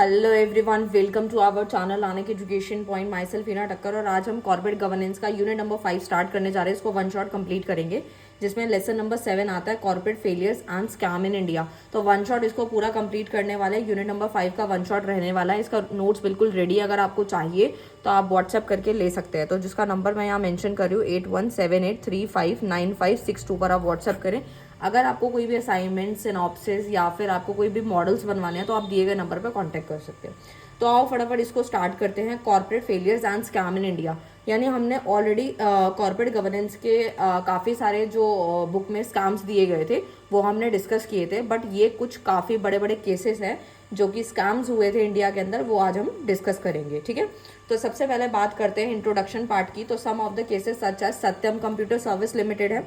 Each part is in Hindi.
Hello everyone, welcome to our channel आने के education point. Myself Heena Takkar और आज हम कॉर्पोरेट गवर्नेंस का यूनिट नंबर 5 स्टार्ट करने जा रहे हैं। इसको वन शॉट कंप्लीट करेंगे, जिसमें लेसन नंबर 7 आता है corporate failures and scam in India. तो वन शॉट इसको पूरा कंप्लीट करने वाले हैं। यूनिट नंबर 5 का वन शॉट रहने वाला है। इसका नोट्स बिल्कुल रेडी है, अगर आपको चाहिए तो आप व्हाट्सएप करके ले सकते हैं। तो जिसका नंबर मैं यहाँ मेंशन कर रही हूँ 8178359562 पर आप व्हाट्सएप करें। अगर आपको कोई भी असाइनमेंट, सिनॉप्सिस या फिर आपको कोई भी मॉडल्स बनवाने हैं तो आप दिए गए नंबर पर कांटेक्ट कर सकते हैं। तो आओ फटाफट इसको स्टार्ट करते हैं। Corporate failures and scam in India, यानी हमने ऑलरेडी कॉर्पोरेट गवर्नेंस के काफ़ी सारे जो बुक में स्कैम्स दिए गए थे वो हमने डिस्कस किए थे। बट ये कुछ काफ़ी बड़े बड़े केसेस हैं जो कि स्कैम्स हुए थे इंडिया के अंदर, वो आज हम डिस्कस करेंगे। ठीक है, तो सबसे पहले बात करते हैं इंट्रोडक्शन पार्ट की। तो some of the cases such as Satyam Computer Service Limited है,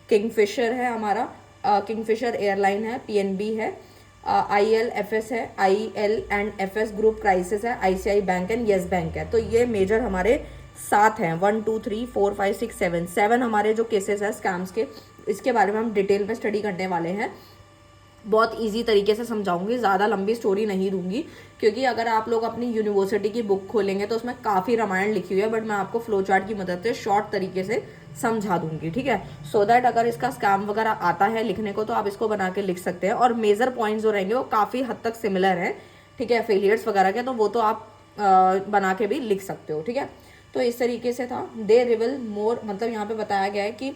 किंगफिशर है हमारा, किंगफिशर एयरलाइन है, पीएनबी है, ILFS है, IL&FS ग्रुप क्राइसिस है, ICI bank and Yes Bank है। तो ये मेजर हमारे 7 हैं, 1 2 3 4 5 6 7 हमारे जो केसेस हैं स्कैम्स के, इसके बारे में हम डिटेल में स्टडी करने वाले हैं। बहुत इजी तरीके से समझाऊंगी, ज़्यादा लंबी स्टोरी नहीं दूंगी, क्योंकि अगर आप लोग अपनी यूनिवर्सिटी की बुक खोलेंगे तो उसमें काफ़ी रामायण लिखी हुई है, बट मैं आपको फ्लो चार्ट की मदद से शॉर्ट तरीके से समझा दूंगी। ठीक है, सो दैट अगर इसका स्कैम वगैरह आता है लिखने को तो आप इसको बना के लिख सकते हैं। और मेजर पॉइंट्स जो रहेंगे वो काफ़ी हद तक सिमिलर हैं। ठीक है, फेलियर्स वगैरह के तो वो तो आप बना के भी लिख सकते हो। ठीक है, तो इस तरीके से था। दे रिविल मोर, मतलब यहाँ पे बताया गया है कि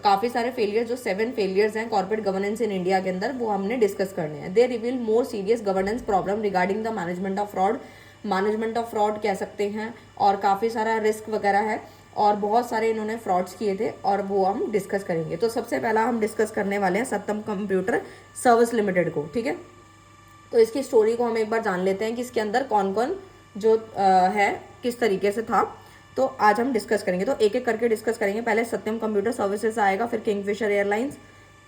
काफ़ी सारे फेलियर, जो 7 फेलियर्स हैं कॉर्पोरेट गवर्नेंस इन इंडिया के अंदर, वो हमने डिस्कस करने हैं। They reveal more serious governance problem regarding the management of fraud, management of fraud कह सकते हैं, और काफ़ी सारा रिस्क वगैरह है और बहुत सारे इन्होंने फ्रॉड्स किए थे और वो हम डिस्कस करेंगे। तो सबसे पहला हम डिस्कस करने वाले हैं सत्यम कंप्यूटर सर्विस लिमिटेड को। ठीक है, तो इसकी स्टोरी को हम एक बार जान लेते हैं कि इसके अंदर कौन कौन जो है किस तरीके से था। तो आज हम डिस्कस करेंगे, तो एक एक करके डिस्कस करेंगे। पहले सत्यम कंप्यूटर सर्विसेज आएगा, फिर किंगफिशर एयरलाइंस।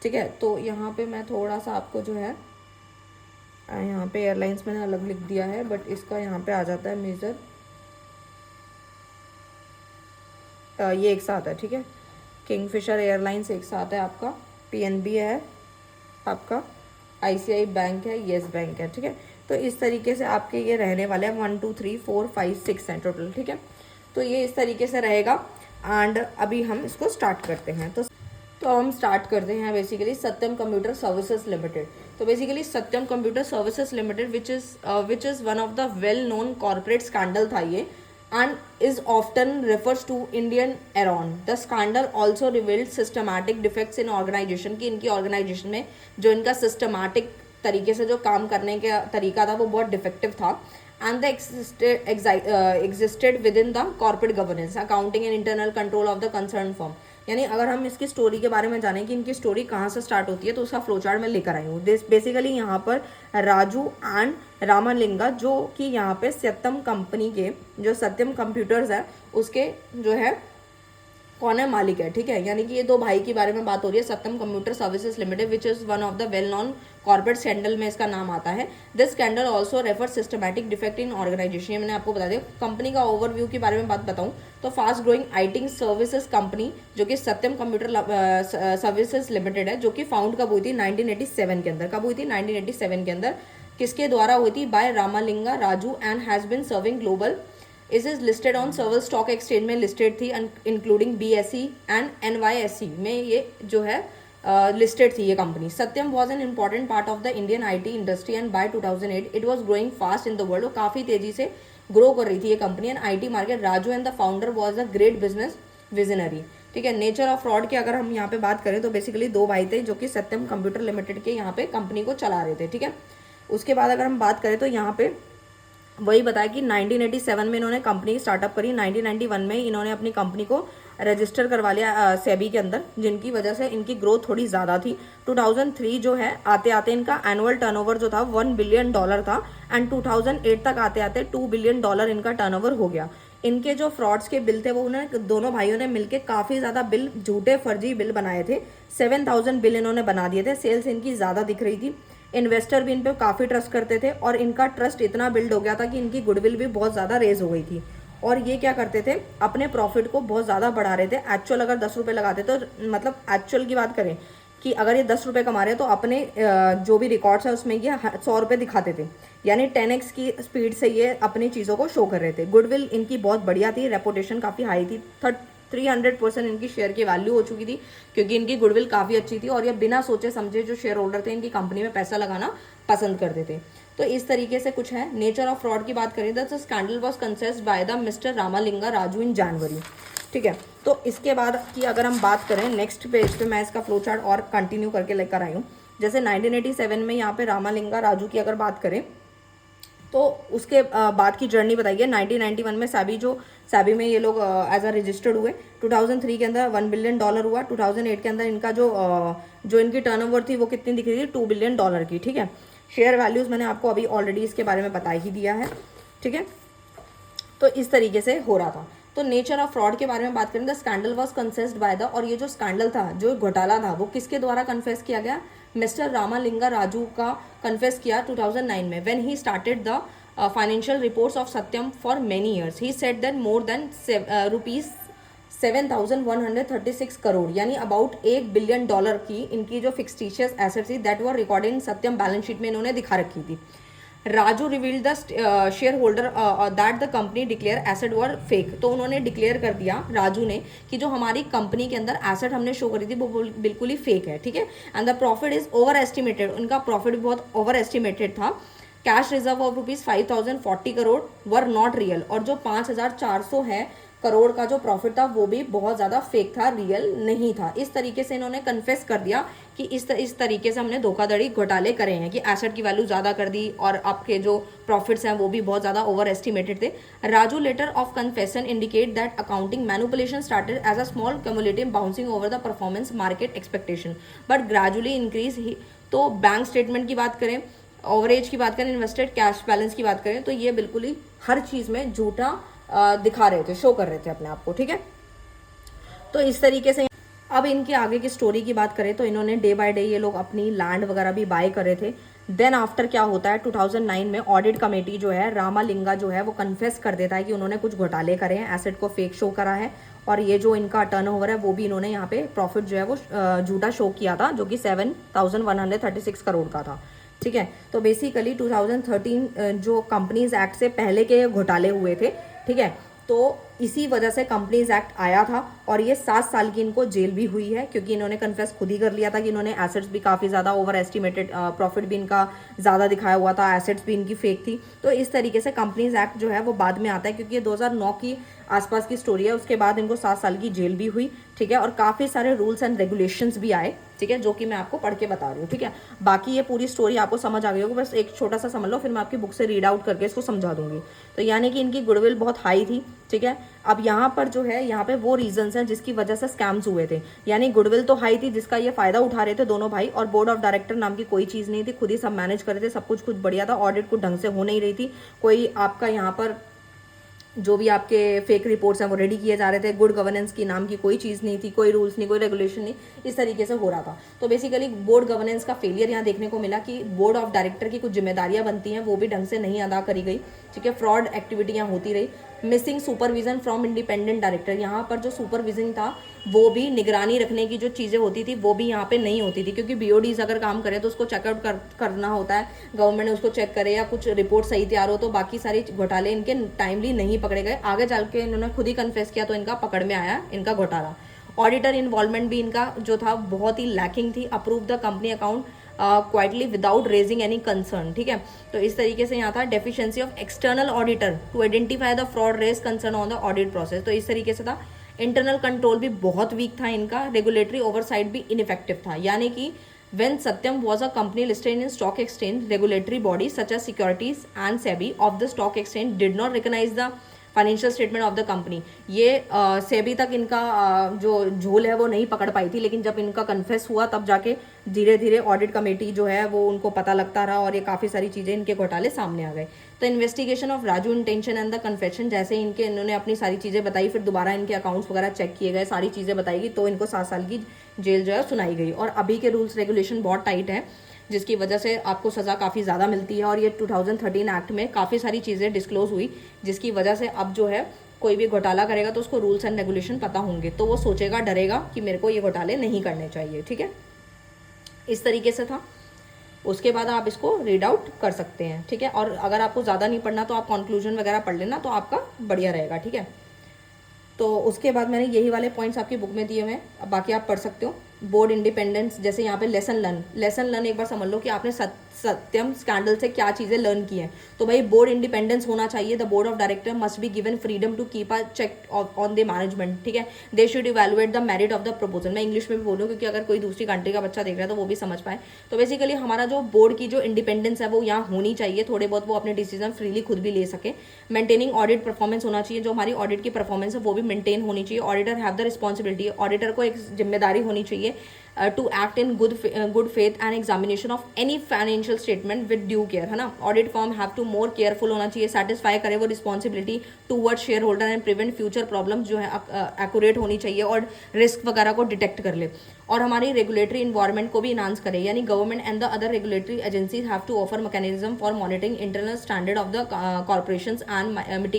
ठीक है, तो यहाँ पे मैं थोड़ा सा आपको जो है, यहाँ पे एयरलाइंस मैंने अलग लिख दिया है, बट इसका यहाँ पे आ जाता है मेजर, ये एक साथ है। ठीक है, किंगफिशर एयरलाइंस एक साथ है आपका, पीएनबी है आपका, ICI बैंक है, येस बैंक है। ठीक है, तो इस तरीके से आपके ये रहने वाले हैं 1 2 3 4 5 6 हैं टोटल। ठीक है, तो ये इस तरीके से रहेगा। एंड अभी हम इसको स्टार्ट करते हैं। तो हम स्टार्ट करते हैं बेसिकली सत्यम कंप्यूटर सर्विसेज लिमिटेड। तो basically Satyam Computer Services Limited which is one of the well known corporate scandal था ये, and is often refers to Indian Aeron. The scandal also revealed systematic defects in organization, कि इनकी ऑर्गेनाइजेशन में जो इनका सिस्टमैटिक तरीके से जो काम करने का तरीका था वो बहुत डिफेक्टिव था। And the existed with in the corporate governance, accounting and internal control of the concern firm. यानी अगर हम इसकी स्टोरी के बारे में जानें कि इनकी स्टोरी कहाँ से स्टार्ट होती है, तो उसका फ्लोचार्ट मैं लेकर आई हूँ। बेसिकली यहाँ पर राजू एंड रामलिंगा, जो कि यहाँ पे सत्यम कंपनी के, जो सत्यम कंप्यूटर्स है उसके जो है कौन है, मालिक है। ठीक है, यानी कि ये दो भाई के बारे में बात हो रही है। Satyam Computer Services Limited which is one of the well known corporate scandal में इसका नाम आता है। This scandal also refer systematic defect in organisation. मैंने आपको बता दिया। कंपनी का ओवरव्यू के बारे में बात बताऊं तो fast growing IT services company जो कि सत्यम कंप्यूटर सर्विसेज लिमिटेड है, जो कि फाउंड कब हुई थी, 1987 के अंदर। कब हुई थी, 1987 के अंदर। किसके द्वारा हुई थी, by Ramalinga Raju, and has been serving global. Is listed on several stock exchange में लिस्टेड थी, इंक्लूडिंग BSE एंड NYSE में ये जो है लिस्टेड थी ये company. Satyam was an important part of the Indian IT industry and by 2008 it was growing fast in the world. वो काफ़ी तेजी से ग्रो कर रही थी ये company and IT market. Raju and the founder was a great business visionary. ठीक है, नेचर ऑफ फ्रॉड की अगर हम यहाँ पे बात करें तो बेसिकली दो भाई थे जो कि सत्यम कंप्यूटर लिमिटेड के यहाँ पे कंपनी को चला रहे थे। ठीक है, उसके बाद अगर हम बात करें तो यहाँ पे वही बताया कि 1987 में इन्होंने कंपनी स्टार्टअप करी। 1991 में इन्होंने अपनी कंपनी को रजिस्टर करवा लिया सेबी के अंदर, जिनकी वजह से इनकी ग्रोथ थोड़ी ज़्यादा थी। 2003 जो है आते आते इनका एनुअल टर्नओवर जो था $1 बिलियन था, एंड 2008 तक आते आते $2 बिलियन इनका टर्नओवर हो गया। इनके जो फ्रॉड्स के बिल थे वो उन्होंने दोनों भाइयों ने मिलकर काफ़ी ज़्यादा बिल, झूठे फर्जी बिल बनाए थे। 7000 बिल इन्होंने बना दिए थे। सेल्स इनकी ज़्यादा दिख रही थी, इन्वेस्टर भी इन पे काफ़ी ट्रस्ट करते थे, और इनका ट्रस्ट इतना बिल्ड हो गया था कि इनकी गुडविल भी बहुत ज़्यादा रेज हो गई थी। और ये क्या करते थे, अपने प्रॉफिट को बहुत ज़्यादा बढ़ा रहे थे। एक्चुअल अगर 10 रुपये लगाते तो, मतलब एक्चुअल की बात करें कि अगर ये 10 रुपये कमा रहे हैं तो अपने जो भी रिकॉर्ड्स है उसमें ये 100 रुपये दिखाते थे, यानी 10x की स्पीड से ये अपनी चीज़ों को शो कर रहे थे। गुडविल इनकी बहुत बढ़िया थी, रेपुटेशन काफ़ी हाई थी, 300% इनकी शेयर की वैल्यू हो चुकी थी क्योंकि इनकी गुडविल काफ़ी अच्छी थी और ये बिना सोचे समझे जो शेयर होल्डर थे इनकी कंपनी में पैसा लगाना पसंद करते थे। तो इस तरीके से कुछ है। नेचर ऑफ फ्रॉड की बात करें तो scandal was confessed by the mister Ramalinga Raju in January, ठीक है। तो इसके बाद की अगर हम बात करें नेक्स्ट पेज पे मैं इसका फ्लो चार्ट और कंटिन्यू करके लेकर आई हूँ। जैसे 1987 में यहाँ पे रामालिंगा राजू की अगर बात करें तो उसके बाद की जर्नी बताइए। 1991 में सैबी में ये लोग एज अ रजिस्टर्ड हुए। 2003 के अंदर $1 बिलियन हुआ। 2008 के अंदर इनका जो इनकी टर्नओवर थी वो कितनी दिख रही थी, $2 बिलियन की, ठीक है। शेयर वैल्यूज़ मैंने आपको अभी ऑलरेडी इसके बारे में बता ही दिया है, ठीक है। तो इस तरीके से हो रहा था। तो नेचर ऑफ फ्रॉड के बारे में बात करें, the scandal was confessed by the, और ये जो स्कैंडल था, जो घोटाला था, वो किसके द्वारा कन्फेस किया गया, मिस्टर रामालिंगा राजू का कन्फेस किया 2009 में, when he started the financial reports of Satyam for many years. He said that more than rupees 7,136 crore यानी अबाउट $1 बिलियन की इनकी जो फिक्सटिशियस एसेट थी that were recorded in Satyam balance sheet में इन्होंने दिखा रखी थी। Raju revealed the share holder that the company declare asset were fake. तो उन्होंने डिक्लेयर कर दिया राजू ने कि जो हमारी कंपनी के अंदर एसेट हमने शो करी थी वो बिल्कुल ही फेक है, ठीक है। And the profit is over estimated, उनका प्रॉफिट भी बहुत ओवर एस्टिमेटेड था। Cash reserve of ₹5,040 crore were not real, और जो 5,400 है करोड़ का जो प्रॉफिट था वो भी बहुत ज़्यादा फेक था, रियल नहीं था। इस तरीके से इन्होंने कन्फेस कर दिया कि इस तरीके से हमने धोखाधड़ी घोटाले करे हैं कि एसेट की वैल्यू ज़्यादा कर दी और आपके जो प्रॉफिट्स हैं वो भी बहुत ज़्यादा ओवर एस्टिमेटेड थे। Raju letter of confession indicate that accounting manipulation started as a small cumulative bouncing over the performance market expectation but gradually increase ही। तो बैंक स्टेटमेंट की बात करें, ओवरेज की बात करें, इन्वेस्टेड कैश बैलेंस की बात करें, तो ये बिल्कुल ही हर चीज़ में झूठा दिखा रहे थे, शो कर रहे थे अपने आप को, ठीक है। तो इस तरीके से अब इनके आगे की स्टोरी की बात करें तो इन्होंने डे बाय डे ये लोग अपनी लैंड वगैरह भी बाय कर रहे थे। देन आफ्टर क्या होता है, 2009 में ऑडिट कमेटी जो है, रामालिंगा जो है वो कन्फेस कर देता है कि उन्होंने कुछ घोटाले करे हैं, एसेट को फेक शो करा है और ये जो इनका टर्नओवर है वो भी इन्होंने यहाँ पे प्रॉफिट जो है वो झूठा शो किया था जो कि 7,136 करोड़ का था, ठीक है। तो बेसिकली 2013 जो कंपनीज एक्ट से पहले के घोटाले हुए थे, ठीक है। तो इसी वजह से कंपनीज एक्ट आया था और ये 7 साल की इनको जेल भी हुई है क्योंकि इन्होंने कन्फेस खुद ही कर लिया था कि इन्होंने एसेट्स भी काफ़ी ज़्यादा ओवर एस्टिमेटेड, प्रॉफिट भी इनका ज़्यादा दिखाया हुआ था, एसेट्स भी इनकी फेक थी। तो इस तरीके से कंपनीज एक्ट जो है वो बाद में आता है क्योंकि ये 2009 की आसपास की स्टोरी है। उसके बाद इनको 7 साल की जेल भी हुई, ठीक है, और काफ़ी सारे रूल्स एंड रेगुलेशंस भी आए, ठीक है, जो कि मैं आपको पढ़ के बता रही हूँ, ठीक है। बाकी ये पूरी स्टोरी आपको समझ आ गई होगी, बस एक छोटा सा समझ लो, फिर मैं आपकी बुक से रीड आउट करके इसको समझा दूंगी। तो यानी कि इनकी गुडविल बहुत हाई थी, ठीक है। अब यहाँ पर जो है, यहाँ पे वो रीजंस हैं जिसकी वजह से स्कैम्स हुए थे। यानी गुडविल तो हाई थी जिसका ये फायदा उठा रहे थे दोनों भाई, और बोर्ड ऑफ डायरेक्टर नाम की कोई चीज़ नहीं थी, खुद ही सब मैनेज कर रहे थे, सब कुछ बढ़िया था, ऑडिट कुछ ढंग से हो नहीं रही थी, कोई आपका यहाँ पर जो भी आपके फेक रिपोर्ट्स हैं वो रेडी किए जा रहे थे, गुड गवर्नेंस की नाम की कोई चीज़ नहीं थी, कोई रूल्स नहीं, कोई रेगुलेशन नहीं, इस तरीके से हो रहा था। तो बेसिकली बोर्ड गवर्नेंस का फेलियर यहाँ देखने को मिला कि बोर्ड ऑफ डायरेक्टर की कुछ जिम्मेदारियां बनती हैं वो भी ढंग से नहीं अदा करी गई, ठीक है। फ्रॉड एक्टिविटी यहाँ होती रही। Missing supervision from independent director, यहाँ पर जो सुपरविजन था वो भी, निगरानी रखने की जो चीज़ें होती थी वो भी यहाँ पे नहीं होती थी क्योंकि बीओडीज अगर काम करे तो उसको चेकआउट करना होता है, गवर्नमेंट ने उसको चेक करे या कुछ रिपोर्ट सही तैयार हो, तो बाकी सारे घोटाले इनके टाइमली नहीं पकड़े गए। आगे चल के इन्होंने खुद ही कन्फेस किया तो इनका पकड़ में आया इनका घोटाला। ऑडिटर इन्वॉल्वमेंट भी इनका जो था बहुत ही लैकिंग थी। Approve the company account quietly without raising any concern, ठीक है। तो इस तरीके से यहाँ था deficiency of external auditor to identify the fraud, raise concern on the audit process. तो इस तरीके से था। इंटरनल कंट्रोल भी बहुत वीक था इनका, रेगुलेटरी ओवरसाइट भी इनइफेक्टिव था। यानी कि when Satyam was a company listed in stock exchange, regulatory bodies such as Securities and SEBI of the stock exchange did not recognize the financial statement of the company. ये सेबी तक इनका जो झोल है वो नहीं पकड़ पाई थी, लेकिन जब इनका कन्फेस हुआ तब जाके धीरे धीरे ऑडिट कमेटी जो है वो उनको पता लगता रहा और ये काफ़ी सारी चीज़ें इनके घोटाले सामने आ गए। तो investigation of Raju intention and the confession, जैसे इन्होंने अपनी सारी चीज़ें बताई, फिर दोबारा इनके अकाउंट्स वगैरह चेक किए गए, सारी चीज़ें बताई गई, तो इनको 7 साल की जेल जो है सुनाई गई। और अभी के रूल्स रेगुलेशन बहुत टाइट है जिसकी वजह से आपको सज़ा काफ़ी ज़्यादा मिलती है। और ये 2013 एक्ट में काफ़ी सारी चीज़ें डिस्क्लोज हुई जिसकी वजह से अब जो है कोई भी घोटाला करेगा तो उसको रूल्स एंड रेगुलेशन पता होंगे, तो वो सोचेगा, डरेगा कि मेरे को ये घोटाले नहीं करने चाहिए, ठीक है। इस तरीके से था। उसके बाद आप इसको रीड आउट कर सकते हैं, ठीक है। और अगर आपको ज़्यादा नहीं पढ़ना तो आप कंक्लूजन वगैरह पढ़ लेना, तो आपका बढ़िया रहेगा, ठीक है। तो उसके बाद मैंने यही वाले पॉइंट्स आपकी बुक में दिए हुए हैं, अब बाकी आप पढ़ सकते हो। बोर्ड इंडिपेंडेंस, जैसे यहाँ पे लेसन लर्न एक बार समझ लो कि आपने सत्यम स्कैंडल से क्या चीज़ें लर्न की हैं। तो भाई बोर्ड इंडिपेंडेंस होना चाहिए। The board of director must be given freedom to keep a check on the management, ठीक है। They should evaluate the merit of the proposal. मैं इंग्लिश में भी बोलूँ क्योंकि अगर कोई दूसरी कंट्री का बच्चा देख रहा है तो वो भी समझ पाए। तो बेसिकली हमारा जो बोर्ड की जो इंडिपेंडेंस है वो यहाँ होनी चाहिए, थोड़े बहुत वो अपने डिसीजन फ्रीली खुद भी ले सके। मेंटेनिंग ऑडिट परफॉर्मेंस होना चाहिए, जो हमारी ऑडिट की परफॉर्मेंस है वो भी मेंटेन होनी चाहिए। Auditor have the responsibility, auditor को एक जिम्मेदारी होनी चाहिए to act in good faith and examination of any financial statement with due care, है ना। Audit form have to more careful होना चाहिए, सेटिस्फाई करे वो responsibility toward shareholder and prevent future problem जो है एक्यूरेट होनी चाहिए और रिस्क वगैरह को डिटेक्ट कर ले। और हमारी रेगुलेटरी इन्वायरमेंट को भी इनहांस करे, यानी government and the other regulatory agencies have to offer mechanism for monitoring internal standard of the corporations and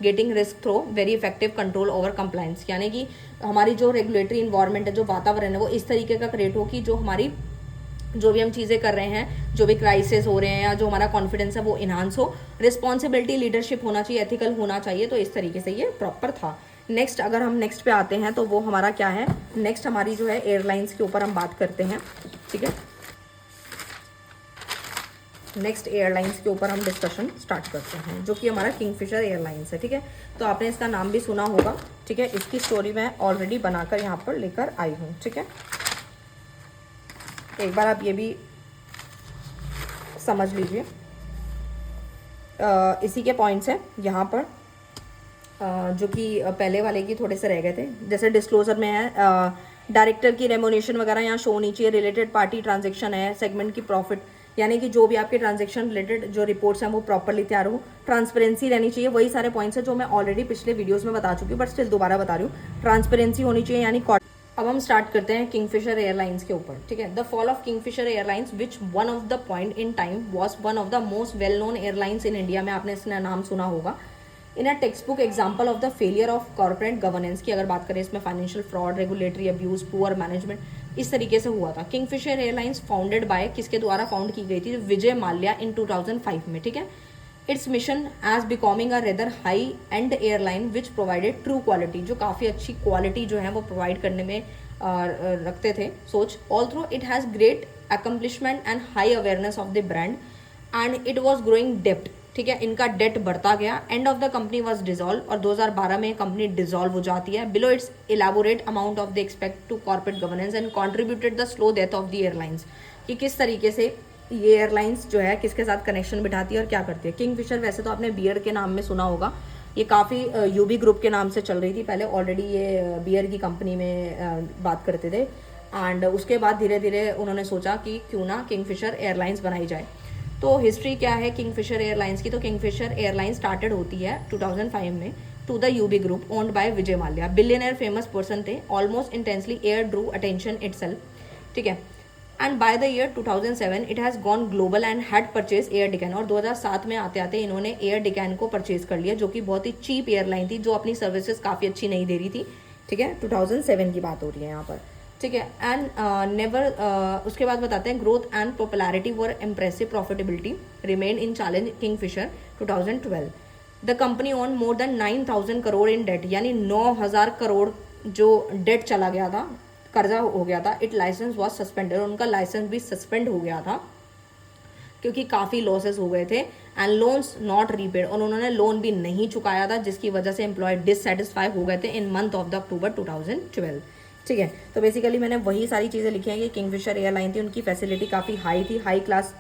getting risk through very effective control over compliance. यानी कि हमारी जो रेगुलेटरी इन्वायरमेंट है, जो वातावरण है, वो इस तरीके का क्रिएट हो कि जो हमारी जो भी हम चीज़ें कर रहे हैं, जो भी क्राइसिस हो रहे हैं या जो हमारा कॉन्फिडेंस है वो इन्हांस हो। रिस्पॉन्सिबिलिटी लीडरशिप होना चाहिए, एथिकल होना चाहिए। तो इस तरीके से ये प्रॉपर था। नेक्स्ट, अगर हम नेक्स्ट पे आते हैं तो वो हमारा क्या है, नेक्स्ट हमारी जो है एयरलाइंस के ऊपर हम बात करते हैं, ठीक है। नेक्स्ट एयरलाइंस के ऊपर हम डिस्कशन स्टार्ट करते हैं, जो कि हमारा किंगफिशर एयरलाइंस है, ठीक है। तो आपने इसका नाम भी सुना होगा, ठीक है। इसकी स्टोरी मैं ऑलरेडी बनाकर यहाँ पर लेकर आई हूँ, ठीक है। एक बार आप ये भी समझ लीजिए। इसी के पॉइंट्स हैं यहाँ पर, जो कि पहले वाले की थोड़े से रह गए थे। जैसे डिस्क्लोजर में है डायरेक्टर की रेमोनेशन वगैरह यहाँ शो होनी चाहिए। रिलेटेड पार्टी ट्रांजेक्शन है, सेगमेंट की प्रॉफिट, यानी कि जो भी आपके ट्रांजेक्शन रिलेटेड जो रिपोर्ट्स हैं वो प्रॉपरली तैयार हो। ट्रांसपेरेंसी रहनी चाहिए, वही सारे पॉइंट्स हैं जो मैं ऑलरेडी पिछले वीडियोस में बता चुकी हूँ, बट स्टिल दोबारा बता रही हूँ। ट्रांसपेरेंसी होनी चाहिए, यानी अब हम स्टार्ट करते हैं किंगफिशर एयरलाइंस के ऊपर, ठीक है। The fall of Kingfisher Airlines which one of the point in time was one of the most well known airlines in India में, आपने इसका नाम सुना होगा। In a textbook example of the failure of corporate governance की अगर बात करें, इसमें financial fraud, regulatory abuse, poor management, इस तरीके से हुआ था। किंगफिशर एयरलाइंस फाउंडेड बाय, किसके द्वारा फाउंड की गई थी, विजय माल्या इन 2005 में, ठीक है। Its mission as becoming a rather high end airline which provided true quality, जो काफ़ी अच्छी क्वालिटी जो है वो प्रोवाइड करने में रखते थे सोच। All through it has great accomplishment and high awareness of the brand and it was growing डेप्ट, ठीक है। इनका डेट बढ़ता गया। End of the company was dissolve, और 2012 में कंपनी डिजॉल्व हो जाती है। Below its elaborate amount of the expect to corporate governance and contributed the slow death of the airlines, कि किस तरीके से ये एयरलाइंस जो है किसके साथ कनेक्शन बिठाती है और क्या करती है। किंगफिशर वैसे तो आपने बियर के नाम में सुना होगा, ये काफ़ी यूबी ग्रुप के नाम से चल रही थी पहले, ऑलरेडी ये बियर की कंपनी में बात करते थे। एंड उसके बाद धीरे धीरे उन्होंने सोचा कि क्यों ना किंगफिशर एयरलाइंस बनाई जाए। तो हिस्ट्री क्या है किंगफिशर एयरलाइंस की, तो किंगफिशर एयरलाइंस स्टार्टेड होती है 2005 में to the UB group owned by Vijay Mallya. Billionaire famous person थे, almost intensely air drew attention itself, ठीक है। And by the year 2007 it has gone global and had purchase Air Deccan, और 2007 में आते आते इन्होंने एयर डिकैन को परचेज कर लिया, जो कि बहुत ही चीप एयरलाइन थी, जो अपनी सर्विसेज काफ़ी अच्छी नहीं दे रही थी, ठीक है। 2007 की बात हो रही है यहाँ पर, ठीक है। एंड उसके बाद बताते हैं growth and popularity were impressive, profitability remain in challenge Kingfisher 2012। The company own more than 9,000 crore in debt, यानी 9,000 करोड़ जो डेट चला गया था, कर्जा हो गया था। इट लाइसेंस वॉज सस्पेंडेड, उनका लाइसेंस भी सस्पेंड हो गया था क्योंकि काफ़ी लॉसेस हो गए थे। एंड लोन्स नॉट रीपेड, और उन्होंने लोन भी नहीं चुकाया था, जिसकी वजह से एम्प्लॉय डिससेटिस्फाई हो गए थे इन मंथ ऑफ द अक्टूबर 2012, ठीक है। तो बेसिकली मैंने वही सारी चीज़ें लिखी हैं कि किंगफिशर एयरलाइन थी, उनकी फैसिलिटी काफ़ी हाई थी, हाई क्लास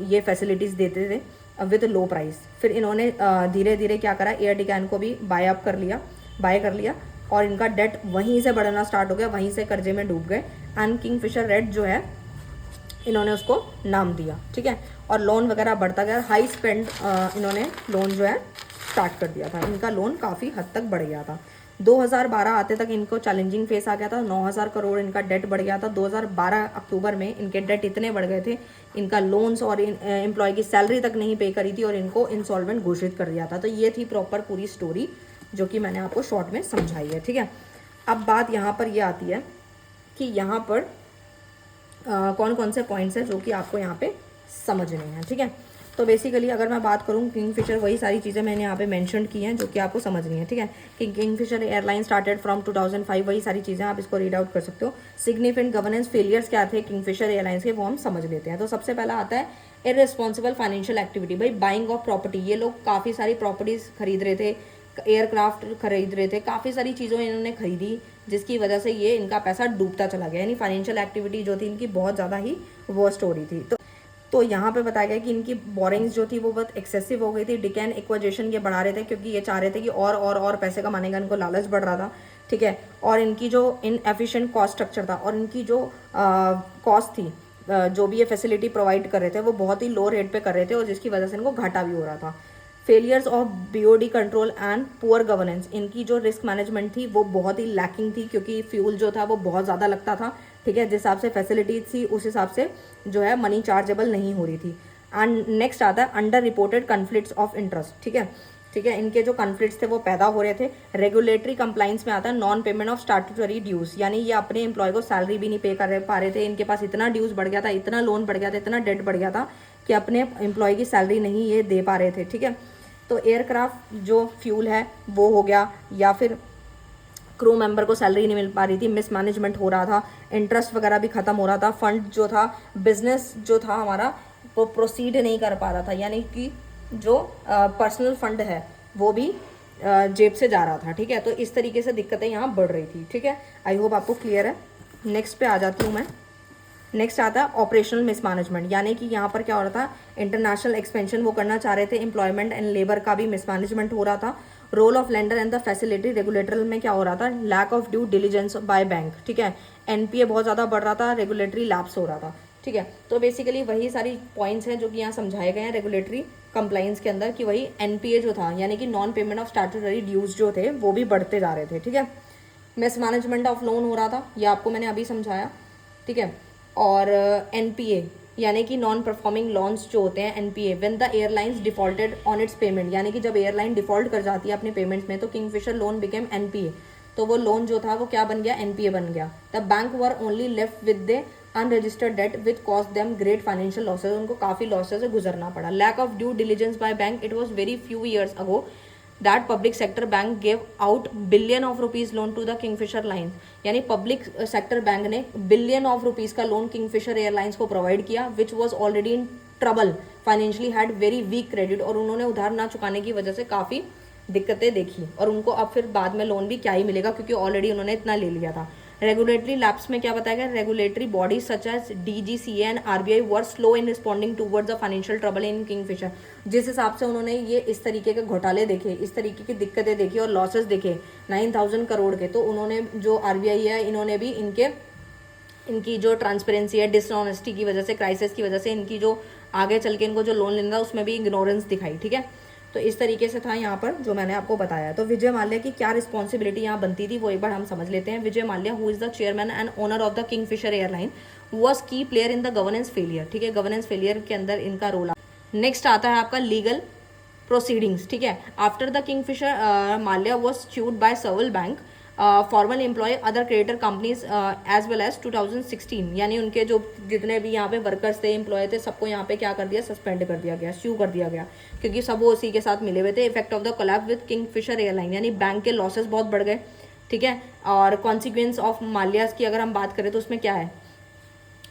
ये फैसिलिटीज़ देते थे विद लो प्राइस। फिर इन्होंने धीरे धीरे क्या करा, एयर डिकैन को भी बाय कर लिया और इनका डेट वहीं से बढ़ना स्टार्ट हो गया, वहीं से कर्जे में डूब गए। एंड किंगफिशर रेड जो है इन्होंने उसको नाम दिया, ठीक है। और लोन वगैरह बढ़ता गया, हाई स्पेंड इन्होंने लोन जो है स्टार्ट कर दिया था, इनका लोन काफ़ी हद तक बढ़ गया था। 2012 आते तक इनको चैलेंजिंग फेस आ गया था, 9,000 करोड़ इनका डेट बढ़ गया था। 2012 अक्टूबर में इनके डेट इतने बढ़ गए थे, इनका लोन्स और एम्प्लॉय की सैलरी तक नहीं पे करी थी और इनको इंसॉल्वेंट घोषित कर दिया था। तो ये थी प्रॉपर पूरी स्टोरी जो कि मैंने आपको शॉर्ट में समझाई है, ठीक है। अब बात यहाँ पर ये आती है कि यहाँ पर कौन कौन से पॉइंट्स हैं जो कि आपको यहाँ पे समझने हैं, ठीक है। तो बेसिकली अगर मैं बात करूँ किंगफिशर, वही सारी चीज़ें मैंने यहाँ पे मेंशन की हैं जो कि आपको समझनी है, ठीक है। कि किंगफिशर एयरलाइन स्टार्टेड फ्रॉम 2005, वही सारी चीज़ें आप इसको रीड आउट कर सकते हो। सिग्निफिकेंट गवर्नेंस फेलियर्स क्या थे किंगफिशर एयरलाइंस के, वो हम समझ लेते हैं। तो सबसे पहला आता है इररिस्पॉन्सिबल फाइनेंशियल एक्टिविटी। भाई बाइंग ऑफ प्रॉपर्टी, ये लोग काफ़ी सारी प्रॉपर्टीज़ खरीद रहे थे, एयरक्राफ्ट खरीद रहे थे, काफ़ी सारी चीज़ों इन्होंने खरीदी जिसकी वजह से ये इनका पैसा डूबता चला गया, यानी फाइनेंशियल एक्टिविटी जो थी इनकी बहुत ज़्यादा ही वर्स्ट हो रही थी। तो यहाँ पे बताया गया कि इनकी बोरिंग्स जो थी वो बहुत एक्सेसिव हो गई थी। डिकैन एक्वाजेशन ये बढ़ा रहे थे क्योंकि ये चाह रहे थे कि और पैसे कमाने का इनको लालच बढ़ रहा था, ठीक है। और इनकी जो इनएफिशिएंट कॉस्ट स्ट्रक्चर था और इनकी जो कॉस्ट थी, जो भी ये फैसिलिटी प्रोवाइड कर रहे थे वो बहुत ही लो रेट पे कर रहे थे और जिसकी वजह से इनको घाटा भी हो रहा था। Failures of BOD control and poor governance, इनकी जो रिस्क मैनेजमेंट थी वो बहुत ही लैकिंग थी क्योंकि फ्यूल जो था वो बहुत ज़्यादा लगता था, ठीक है। जिस हिसाब से फैसिलिटीज थी उस हिसाब से जो है मनी चार्जेबल नहीं हो रही थी। एंड नेक्स्ट आता है under reported conflicts of interest, ठीक है, ठीक है। इनके जो कन्फ्लिक्ट्स थे वो पैदा हो रहे थे। रेगुलेटरी कंप्लाइंस में आता है non payment of statutory dues, यानी ये अपने एम्प्लॉय को सैलरी भी नहीं पे कर पा रहे थे। इनके पास इतना ड्यूज बढ़ गया था, इतना लोन बढ़ गया था, इतना डेट बढ़ गया था कि अपने एम्प्लॉय की सैलरी नहीं ये दे पा रहे थे, ठीक है। तो एयरक्राफ्ट जो फ्यूल है वो हो गया, या फिर क्रू मेंबर को सैलरी नहीं मिल पा रही थी, मिसमैनेजमेंट हो रहा था, इंटरेस्ट वगैरह भी खत्म हो रहा था, फंड जो था, बिजनेस जो था हमारा वो प्रोसीड नहीं कर पा रहा था, यानी कि जो पर्सनल फंड है वो भी जेब से जा रहा था, ठीक है। तो इस तरीके से दिक्कतें यहाँ बढ़ रही थी, ठीक है। आई होप आपको क्लियर है। नेक्स्ट पे आ जाती हूँ मैं। नेक्स्ट आता है ऑपरेशनल मिसमैनेजमेंट, यानी कि यहाँ पर क्या हो रहा था, इंटरनेशनल एक्सपेंशन वो करना चाह रहे थे, एम्प्लॉयमेंट एंड लेबर का भी मिसमैनेजमेंट हो रहा था। Role of lender and the facility regulator में क्या हो रहा था, lack of due diligence by bank, ठीक है। एनपीए बहुत ज़्यादा बढ़ रहा था, रेगुलेटरी लैप्स हो रहा था, ठीक है। तो बेसिकली वही सारी पॉइंट्स हैं जो कि यहाँ समझाए गए हैं रेगुलेटरी कंप्लाइंस के अंदर, कि वही एनपीए जो था यानी कि non payment of statutory dues जो थे वो भी बढ़ते जा रहे थे, ठीक है। मिसमैनेजमेंट ऑफ लोन हो रहा था, ये आपको मैंने अभी समझाया, ठीक है। और एनपीए यानी कि नॉन परफॉर्मिंग लोन्स जो होते हैं, NPA when the airlines defaulted on it's payment, यानी कि जब एयरलाइन डिफॉल्ट कर जाती है अपने पेमेंट्स में तो किंगफिशर लोन बिकेम एनपीए, तो वो लोन जो था वो क्या बन गया, एनपीए बन गया। The bank were only left with the unregistered debt with cost them great financial losses, उनको काफ़ी लॉसेज से गुजरना पड़ा। Lack of due diligence by bank, it was very few years ago that public sector bank gave out billion of rupees loan to the Kingfisher line, यानी पब्लिक सेक्टर बैंक ने बिलियन ऑफ रुपीज का लोन किंगफिशर एयरलाइंस को प्रोवाइड किया, which was already in trouble financially, had very weak credit, और उन्होंने उधार ना चुकाने की वजह से काफ़ी दिक्कतें देखी और उनको अब फिर बाद में लोन भी क्या ही मिलेगा क्योंकि ऑलरेडी उन्होंने इतना ले लिया था। रेगुलेटरी लैप्स में क्या बताया गया, regulatory bodies such as DGCA and RBI were slow in responding towards the financial trouble in Kingfisher, जिस हिसाब से उन्होंने ये इस तरीके के घोटाले देखे, इस तरीके की दिक्कतें देखी और लॉसेस देखे 9,000 करोड़ के, तो उन्होंने जो आरबीआई है इन्होंने भी इनकी जो ट्रांसपेरेंसी है, डिसऑनेस्टी की वजह से, क्राइसिस की वजह से, इनकी जो आगे चल के इनको जो लोन लेना था उसमें भी इग्नोरेंस दिखाई, ठीक है। तो इस तरीके से था यहाँ पर जो मैंने आपको बताया। तो विजय माल्या की क्या रिस्पॉन्सिबिलिटी यहाँ बनती थी वो एक बार हम समझ लेते हैं। Vijay Mallya who is the chairman and owner of the Kingfisher airline was key player in the governance failure, ठीक है। गवर्नेंस फेलियर के अंदर इनका रोल। नेक्स्ट आता है आपका लीगल प्रोसीडिंग्स, ठीक है। After the Kingfisher Mallya was sued by several bank former employ other creditor companies as well as 2016, यानी उनके जो जितने भी यहाँ पे वर्कर्स थे, एम्प्लॉय थे, सबको यहाँ पे क्या कर दिया, सस्पेंड कर दिया गया, स्यू कर दिया गया, क्योंकि सब वो उसी के साथ मिले हुए थे। Effect of the collapse with Kingfisher airline, यानी बैंक के लॉसेस बहुत बढ़ गए, ठीक है। और कॉन्सिक्वेंस ऑफ माल्यास की अगर हम बात करें तो उसमें क्या है,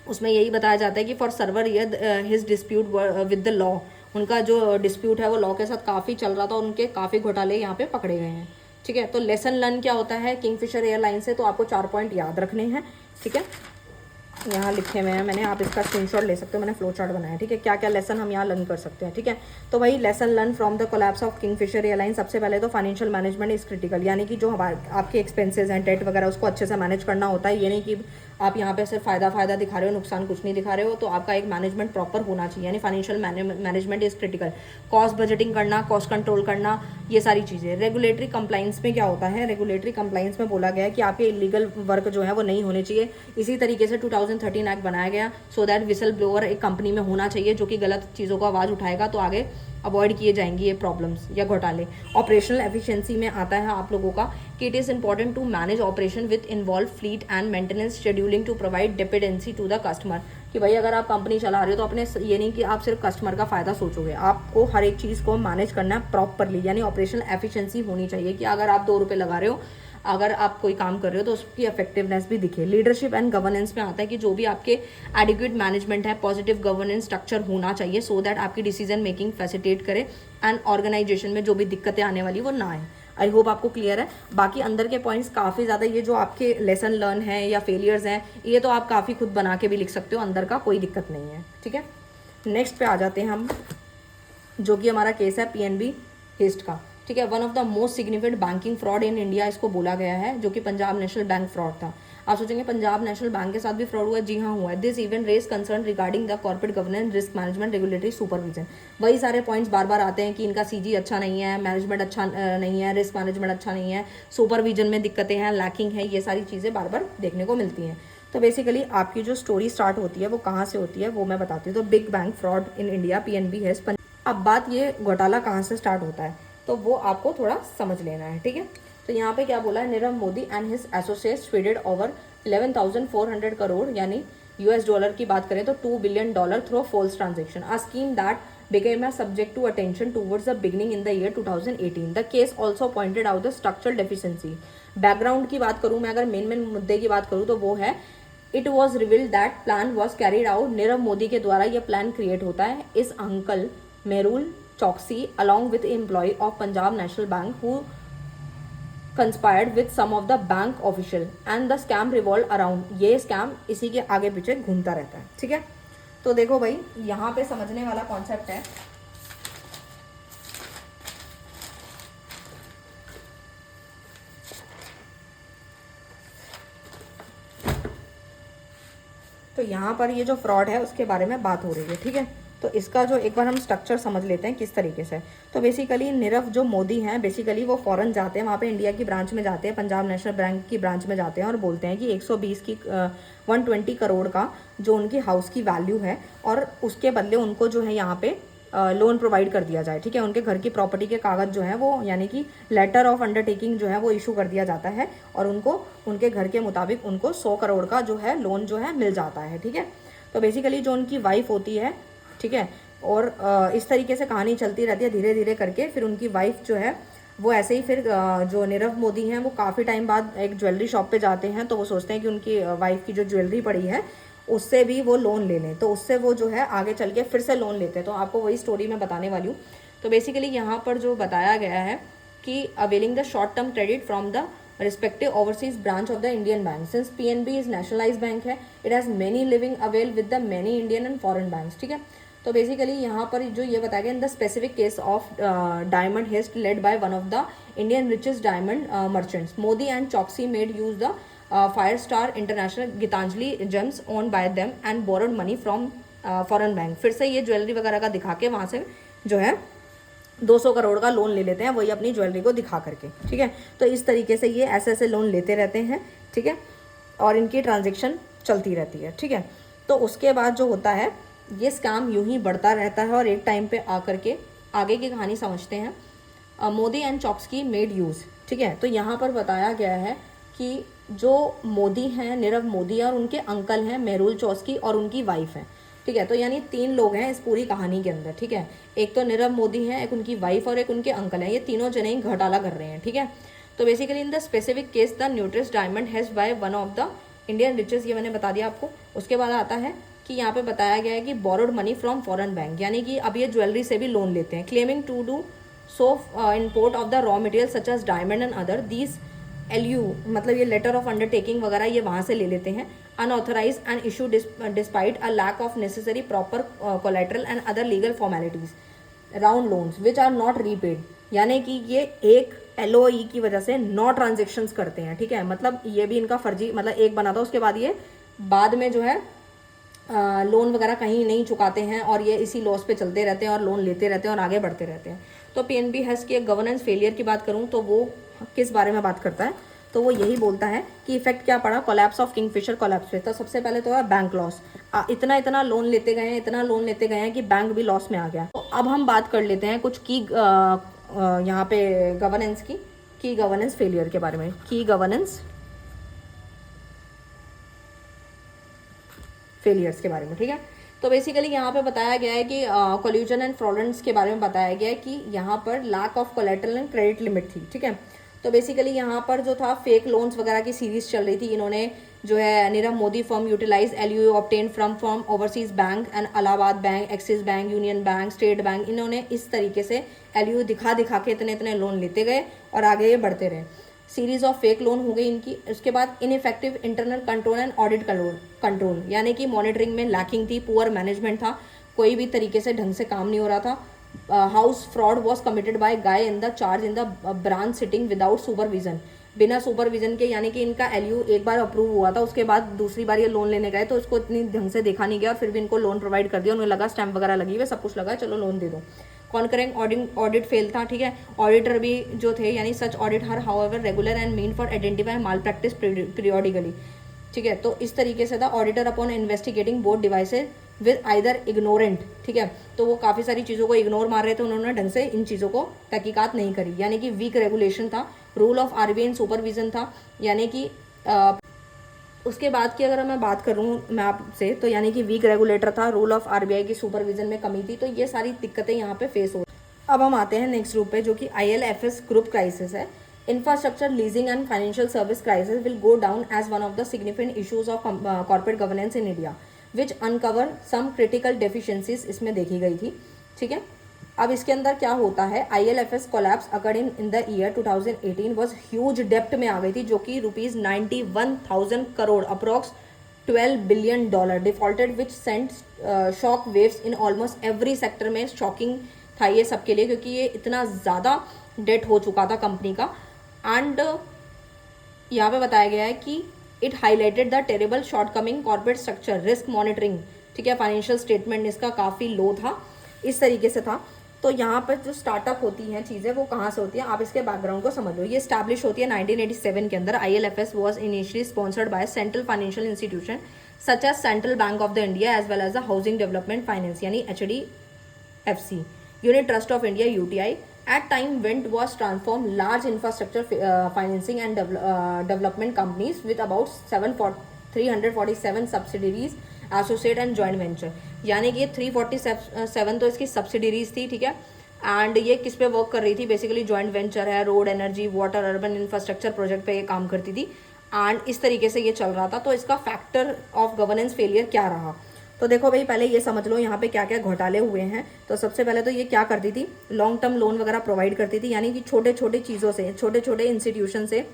उसमें यही बताया जाता है कि for server year his dispute with the law, उनका जो डिस्प्यूट है वो लॉ के साथ काफ़ी चल रहा था और उनके काफ़ी घोटाले यहाँ पे पकड़े गए हैं, ठीक है। तो लेसन लर्न क्या होता है किंगफिशर एयरलाइन से, तो आपको 4 पॉइंट याद रखने हैं, ठीक है। यहाँ लिखे हुए हैं मैंने, आप इसका स्क्रीनशॉट ले सकते हो, मैंने फ्लो चार्ट बनाया है, ठीक है। क्या क्या लेसन हम यहाँ लर्न कर सकते हैं, ठीक है। तो वही lesson learn from the collapse of Kingfisher airline, सबसे पहले तो फाइनेंशियल मैनेजमेंट इज क्रिटिकल, यानी कि जो हमारे आपके एक्सपेंसेस हैं, डेट वगैरह, उसको अच्छे से मैनेज करना होता है। ये नहीं कि आप यहाँ पे सिर्फ फ़ायदा दिखा रहे हो, नुकसान कुछ नहीं दिखा रहे हो, तो आपका एक मैनेजमेंट प्रॉपर होना चाहिए, यानी financial management is critical. Cost budgeting करना, कॉस्ट कंट्रोल करना, ये सारी चीज़ें। रेगुलेटरी कंप्लाइंस में क्या होता है, रेगुलेटरी कंप्लाइंस में बोला गया है कि आपके इलीगल वर्क जो है वो नहीं होने चाहिए। इसी तरीके से 2013 एक्ट बनाया गया सो दैट विसल ब्लोअर एक कंपनी में होना चाहिए जो कि गलत चीज़ों को आवाज़ उठाएगा, तो आगे अवॉइड किए जाएंगी ये प्रॉब्लम्स या घोटाले। ऑपरेशनल एफिशिएंसी में आता है आप लोगों का कि it is important to manage operation with involve fleet and maintenance scheduling to provide dependency to the customer. कि भाई अगर आप कंपनी चला रहे हो तो अपने ये नहीं कि आप सिर्फ कस्टमर का फ़ायदा सोचोगे, आपको हर एक चीज़ को मैनेज करना है प्रॉपरली, यानी ऑपरेशनल एफिशिएंसी होनी चाहिए कि अगर आप 2 रुपये लगा रहे हो, अगर आप कोई काम कर रहे हो तो उसकी इफेक्टिवनेस भी दिखे। लीडरशिप एंड गवर्नेंस में आता है कि जो भी आपके एडिक्वेट मैनेजमेंट है, पॉजिटिव गवर्नेंस स्ट्रक्चर होना चाहिए सो दैट आपकी डिसीजन मेकिंग फैसिलिटेट करे एंड ऑर्गेनाइजेशन में जो भी दिक्कतें आने वाली वो ना आए। आई होप आपको क्लियर है। बाकी अंदर के पॉइंट्स काफ़ी ज़्यादा, ये जो आपके लेसन लर्न है या फेलियर्स हैं ये तो आप काफ़ी खुद बना के भी लिख सकते हो, अंदर का कोई दिक्कत नहीं है, ठीक है। नेक्स्ट पे आ जाते हैं हम, जो कि हमारा केस है पीएनबी हेस्ट का, ठीक है। One of the most significant banking fraud in India इसको बोला गया है, जो कि पंजाब नेशनल बैंक फ्रॉड था। आप सोचेंगे पंजाब नेशनल बैंक के साथ भी फ्रॉड हुआ है? जी हाँ हुआ है। This event raise concern regarding the corporate governance, risk management, regulatory supervision. वही सारे पॉइंट्स बार बार आते हैं कि इनका सीजी अच्छा नहीं है, मैनेजमेंट अच्छा नहीं है, रिस्क मैनेजमेंट अच्छा नहीं है, सुपरविजन में दिक्कतें हैं, लैकिंग है, ये सारी चीज़ें बार बार देखने को मिलती हैं। तो बेसिकली आपकी जो स्टोरी स्टार्ट होती है वो कहाँ से होती है वो मैं बताती हूँ। तो big bank fraud in India PNB है। अब बात ये घोटाला कहाँ से स्टार्ट होता है तो वो आपको थोड़ा समझ लेना है, ठीक है। तो यहाँ पे क्या बोला है, Nirav Modi and his associates traded over 11,400 crore यानी यूएस डॉलर की बात करें तो $2 billion through false transaction, a scheme that became a subject to attention towards the beginning in the year 2018. The case also pointed out the structural deficiency. Background की बात करूँ मैं, अगर मेन मुद्दे की बात करूँ तो वो है it was revealed that plan was carried out, Nirav Modi के द्वारा यह प्लान क्रिएट होता है। इस अंकल मेहुल चौकसी along with employee of Punjab National Bank who conspired with some of the bank official and the scam revolved around, ये स्कैम इसी के आगे पीछे घूमता रहता है, ठीक है। तो देखो भाई यहाँ पे समझने वाला कॉन्सेप्ट है, तो यहाँ पर ये जो फ्रॉड है उसके बारे में बात हो रही है, ठीक है। तो इसका जो एक बार हम स्ट्रक्चर समझ लेते हैं किस तरीके से। तो बेसिकली नीरव जो मोदी हैं बेसिकली वो फॉरेन जाते हैं, वहाँ पे इंडिया की ब्रांच में जाते हैं, पंजाब नेशनल बैंक की ब्रांच में जाते हैं और बोलते हैं कि 120 करोड़ का जो उनकी हाउस की वैल्यू है और उसके बदले उनको जो है यहाँ पे लोन प्रोवाइड कर दिया जाए, ठीक है। उनके घर की प्रॉपर्टी के कागज़ जो है वो यानी कि लेटर ऑफ अंडरटेकिंग जो है वो इशू कर दिया जाता है और उनको उनके घर के मुताबिक उनको 100 करोड़ का जो है लोन जो है मिल जाता है, ठीक है। तो बेसिकली जो उनकी वाइफ होती है, ठीक है, और इस तरीके से कहानी चलती रहती है धीरे धीरे करके। फिर उनकी वाइफ जो है वो ऐसे ही फिर जो नीरव मोदी हैं वो काफ़ी टाइम बाद एक ज्वेलरी शॉप पे जाते हैं, तो वो सोचते हैं कि उनकी वाइफ की जो ज्वेलरी पड़ी है उससे भी वो लोन ले लें, तो उससे वो जो है आगे चल के फिर से लोन लेते हैं। तो आपको वही स्टोरी मैं बताने वाली हूँ। तो बेसिकली यहाँ पर जो बताया गया है कि availing the short term credit from the respective overseas branch of the Indian bank, since PNB is nationalized bank है, it has many living avail with the many Indian and foreign banks, ठीक है। तो बेसिकली यहाँ पर जो ये बताया गया in the specific case of diamond heist led by one of the Indian richest diamond merchants, Modi and Choksi made use the Firestar International Gitanjali Gems own by them and borrowed money from foreign bank. फिर से ये ज्वेलरी वगैरह का दिखा के वहाँ से जो है 200 करोड़ का लोन ले लेते हैं, वही अपनी ज्वेलरी को दिखा करके, ठीक है। तो इस तरीके से ये ऐसे लोन लेते रहते हैं, ठीक है, और इनकी ट्रांजेक्शन चलती रहती है, ठीक है। तो उसके बाद जो होता है ये स्कैम यूं ही बढ़ता रहता है और एक टाइम पे आकर के आगे की कहानी समझते हैं। Modi and Choksi made use, ठीक है। तो यहाँ पर बताया गया है कि जो मोदी हैं नीरव मोदी और उनके अंकल हैं मेहुल चौकसी और उनकी वाइफ है, ठीक है। तो यानी 3 लोग हैं इस पूरी कहानी के अंदर, ठीक है। एक तो नीरव मोदी हैं, एक उनकी वाइफ और एक उनके अंकल हैं, ये तीनों जने ही घोटाला कर रहे हैं, ठीक है। तो basically in the specific case the न्यूट्रिस diamond has by one of the Indian riches, ये मैंने बता दिया आपको। उसके बाद आता है कि यहाँ पे बताया गया है कि borrowed money from foreign bank, यानी कि अब ये ज्वेलरी से भी लोन लेते हैं, claiming to do so import of the raw material such as diamond and other these LU, मतलब ये लेटर ऑफ अंडरटेकिंग वगैरह ये वहाँ से ले लेते हैं, unauthorise and issue despite a lack of necessary proper collateral and other legal formalities, round loans which are not repaid, यानी कि ये एक LOE की वजह से 9 ट्रांजेक्शन्स करते हैं, ठीक है। मतलब ये भी इनका फर्जी, मतलब एक बना था उसके बाद ये बाद में जो है लोन वगैरह कहीं नहीं चुकाते हैं और ये इसी लॉस पे चलते रहते हैं और लोन लेते रहते हैं और आगे बढ़ते रहते हैं। तो PNB हैज़ की गवर्नेंस फेलियर की बात करूँ तो वो किस बारे में बात करता है, तो वो यही बोलता है कि इफेक्ट क्या पड़ा कोलैप्स ऑफ किंगफिशर कोलैप्स पे। तो सबसे पहले तो है बैंक लॉस, इतना इतना लोन लेते गए हैं, इतना लोन लेते गए हैं कि बैंक भी लॉस में आ गया। तो अब हम बात कर लेते हैं कुछ की यहाँ पे गवर्नेंस की गवर्नेंस फेलियर के बारे में, की गवर्नेंस फेलियर्स के बारे में, ठीक है। तो बेसिकली यहाँ पे बताया गया है कि कोल्यूजन एंड फ्रॉडेंट्स के बारे में बताया गया है कि यहाँ पर lack of collateral and credit limit थी, ठीक है। तो बेसिकली यहाँ पर जो था फेक लोन्स वगैरह की सीरीज चल रही थी। इन्होंने जो है Nirav Modi firm utilise LUA obtain from overseas bank and Allahabad bank, Axis bank, Union bank, State bank, इन्होंने इस तरीके से LUA दिखा दिखा के इतने इतने लोन लेते गए और आगे ये बढ़ते रहे। सीरीज ऑफ फेक लोन हो गई इनकी। उसके बाद ineffective internal control and audit control, यानी कि मॉनिटरिंग में लैकिंग थी, पुअर मैनेजमेंट था, कोई भी तरीके से ढंग से काम नहीं हो रहा था। House fraud was committed by guy in the charge in the branch sitting without supervision, बिना सुपरविजन के, यानी कि इनका LU एक बार अप्रूव हुआ था, उसके बाद दूसरी बार ये लोन लेने गए तो उसको इतनी ढंग से देखा नहीं गया और फिर भी इनको लोन प्रोवाइड कर दिया। उन्हें लगा स्टैम्प वगैरह लगी हुई, सब कुछ लगा, चलो लोन दे दो। कॉन्करिंग ऑडिट फेल था, ठीक है। ऑडिटर भी जो थे, यानी सच audit her however regular and mean for identify mall practice periodically, ठीक है। तो इस तरीके से था। Auditor upon investigating both devices with either ignorant, ठीक है। तो वो काफ़ी सारी चीज़ों को इग्नोर मार रहे थे, उन्होंने ढंग से इन चीज़ों को तहकीकात नहीं करी, यानी कि वीक रेगुलेशन था। Rule of RBI in supervision था, यानी कि उसके बाद की अगर मैं बात करूँ मैं आपसे, तो यानी कि वीक रेगुलेटर था, रूल ऑफ RBI की सुपरविजन में कमी थी। तो ये सारी दिक्कतें यहाँ पे फेस हो। अब हम आते हैं नेक्स्ट ग्रुप पे, जो कि IL&FS ग्रुप क्राइसिस है। Infrastructure leasing and financial service crisis will go down as one of the significant issues of corporate governance in India which uncover some critical deficiencies इसमें देखी गई थी, ठीक है। अब इसके अंदर क्या होता है, IL&FS collapse occurred in the year 2018 was huge डेप्ट में आ गई थी, जो कि ₹91,000 crore approx $12 billion defaulted which sent shock waves in almost every sector में। शॉकिंग था ये सबके लिए, क्योंकि ये इतना ज़्यादा डेट हो चुका था कंपनी का। एंड यहाँ पे बताया गया है कि it highlighted the terrible shortcoming corporate structure risk monitoring, ठीक है। फाइनेंशियल स्टेटमेंट इसका काफ़ी लो था, इस तरीके से था। तो यहाँ पर जो स्टार्टअप होती हैं चीज़ें, वो कहाँ से होती हैं, आप इसके बैकग्राउंड को समझ लो। ये स्टैब्लिश होती है 1987 के अंदर। IL&FS was initially sponsored by central financial institution such as central bank of the India as well as the housing development finance, यानी HDFC, Unit Trust of India UTI. At time Wendt was transformed large infrastructure financing and development companies with about 347 subsidiaries, associate and joint venture, यानी कि ये 347 तो इसकी सब्सिडीरीज थी, ठीक है। एंड ये किस पे वर्क कर रही थी, बेसिकली जॉइंट वेंचर है, road, energy, water, urban infrastructure project पे ये काम करती थी। एंड इस तरीके से ये चल रहा था। तो इसका फैक्टर ऑफ गवर्नेंस फेलियर क्या रहा, तो देखो भाई पहले ये समझ लो यहाँ पे क्या क्या घोटाले हुए हैं। तो सबसे पहले तो ये क्या करती थी, लॉन्ग टर्म लोन वगैरह प्रोवाइड करती थी, यानी कि छोटे छोटे चीज़ों से, छोटे छोटे इंस्टीट्यूशन से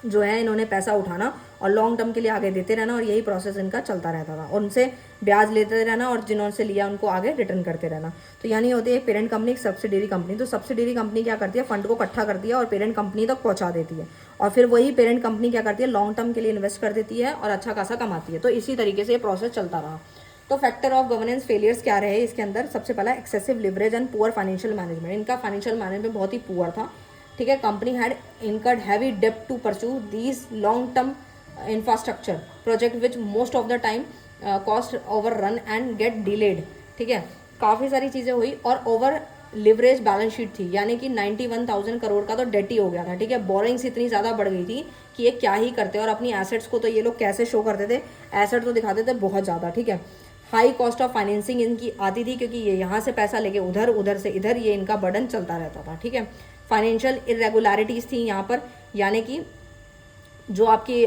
जो है इन्होंने पैसा उठाना और लॉन्ग टर्म के लिए आगे देते रहना, और यही प्रोसेस इनका चलता रहता था। और उनसे ब्याज लेते रहना और जिन्होंने से लिया उनको आगे रिटर्न करते रहना। तो यानी होती है पेरेंट कंपनी, एक सब्सिडरी कंपनी। तो सब्सिडरी कंपनी क्या करती है, फंड को इकट्ठा करती है और पेरेंट कंपनी तक पहुंचा देती है, और फिर वही पेरेंट कंपनी क्या करती है, लॉन्ग टर्म के लिए इन्वेस्ट कर देती है और अच्छा खासा कमाती है। तो इसी तरीके से ये प्रोसेस चलता रहा। तो फैक्टर ऑफ गवर्नेंस फेलियर्स क्या रहे इसके अंदर, सबसे पहला excessive leverage and poor financial management. इनका फाइनेंशियल मैनेजमेंट बहुत ही पुअर था, ठीक है। कंपनी हैड इनकर्ड हैवी डेप्ट to pursue these long term infrastructure project which most of the time cost over run and get delayed, ठीक है। काफ़ी सारी चीज़ें हुई और ओवर लिवरेज बैलेंस शीट थी, यानी कि 91,000 करोड़ का तो डेट ही हो गया था, ठीक है। बोरिंग्स इतनी ज़्यादा बढ़ गई थी कि ये क्या ही करते, और अपनी एसेट्स को तो ये लोग कैसे शो करते थे, एसेट तो दिखाते थे बहुत ज़्यादा, ठीक है। हाई कॉस्ट ऑफ फाइनेंसिंग इनकी आती थी, क्योंकि ये यहाँ से पैसा लेके उधर, उधर से इधर, ये इनका बर्डन चलता रहता था, ठीक है। फाइनेंशियल इरेगुलरिटीज़ थी यहाँ पर, यानी कि जो आपकी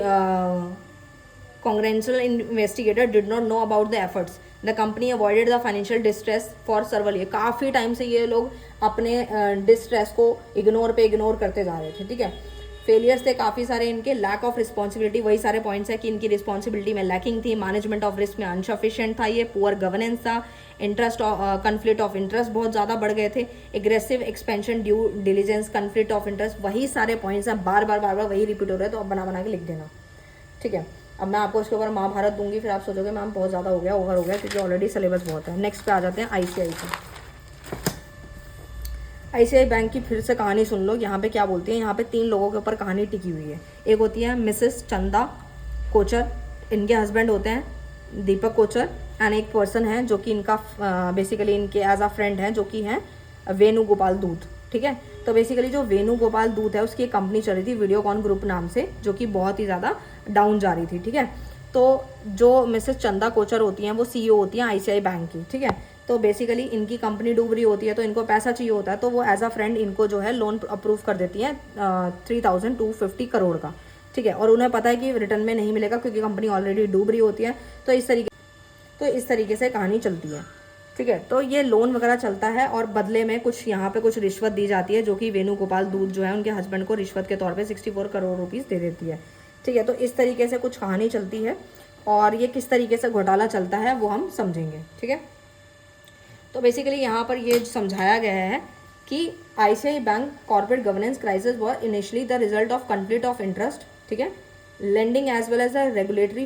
congressional investigator did not know about the efforts, the company avoided the financial distress for several year. काफ़ी टाइम से ये लोग अपने डिस्ट्रेस को इग्नोर करते जा रहे थे, ठीक है। फेलियर्स थे काफ़ी सारे इनके। लैक ऑफ रिस्पॉन्सिबिलिटी, वही सारे पॉइंट्स है कि इनकी रिस्पॉन्सिबिलिटी में लैकिंग थी। मैनेजमेंट ऑफ रिस्क में अनसफिशिएंट था ये। पुअर गवर्नेंस था। इंटरेस्ट कन्फ्लिक्ट ऑफ इंटरेस्ट बहुत ज़्यादा बढ़ गए थे। Aggressive expansion, due diligence, conflict of interest, वही सारे पॉइंट्स हैं, बार बार वही रिपीट हो रहे हैं। तो अब बना के लिख देना, ठीक है। अब मैं आपको इसके ऊपर महाभारत दूंगी, फिर आप सोचोगे मैम बहुत ज़्यादा हो गया, ओवर हो गया, क्योंकि ऑलरेडी सिलेबस बहुत है। नेक्स्ट पे आ जाते हैं ICI पे। आईसीआई बैंक की फिर से कहानी सुन लो, यहाँ पे क्या बोलती है, यहाँ पे 3 लोगों के ऊपर कहानी टिकी हुई है। एक होती है मिसेस चंदा कोचर, इनके हस्बैंड होते हैं दीपक कोचर, एंड एक पर्सन है जो कि इनका बेसिकली इनके एज अ फ्रेंड है, जो कि हैं वेणुगोपाल दूत, ठीक है। तो बेसिकली जो वेणुगोपाल दूत है उसकी एक कंपनी चल रही थी वीडियोकॉन ग्रुप नाम से, जो कि बहुत ही ज़्यादा डाउन जा रही थी, ठीक है। तो जो मिसेस चंदा कोचर होती हैं वो सीईओ होती हैं आईसीआई बैंक की, ठीक है। तो बेसिकली इनकी कंपनी डूब रही होती है तो इनको पैसा चाहिए होता है, तो वो एज अ फ्रेंड इनको जो है लोन अप्रूव कर देती हैं 3250 करोड़ का, ठीक है। और उन्हें पता है कि रिटर्न में नहीं मिलेगा क्योंकि कंपनी ऑलरेडी डूब रही होती है। तो इस तरीके से कहानी चलती है, ठीक है। तो ये लोन वगैरह चलता है और बदले में कुछ यहाँ पे कुछ रिश्वत दी जाती है, जो कि वेणुगोपाल दूत जो है उनके हस्बैंड को रिश्वत के तौर पे 64 करोड़ रुपीज़ दे देती है, ठीक है। तो इस तरीके से कुछ कहानी चलती है और ये किस तरीके से घोटाला चलता है वो हम समझेंगे, ठीक है। तो बेसिकली यहाँ पर ये समझाया गया है कि ICI bank corporate governance crisis were initially the result of conflict of interest, ठीक है, lending as well as the regulatory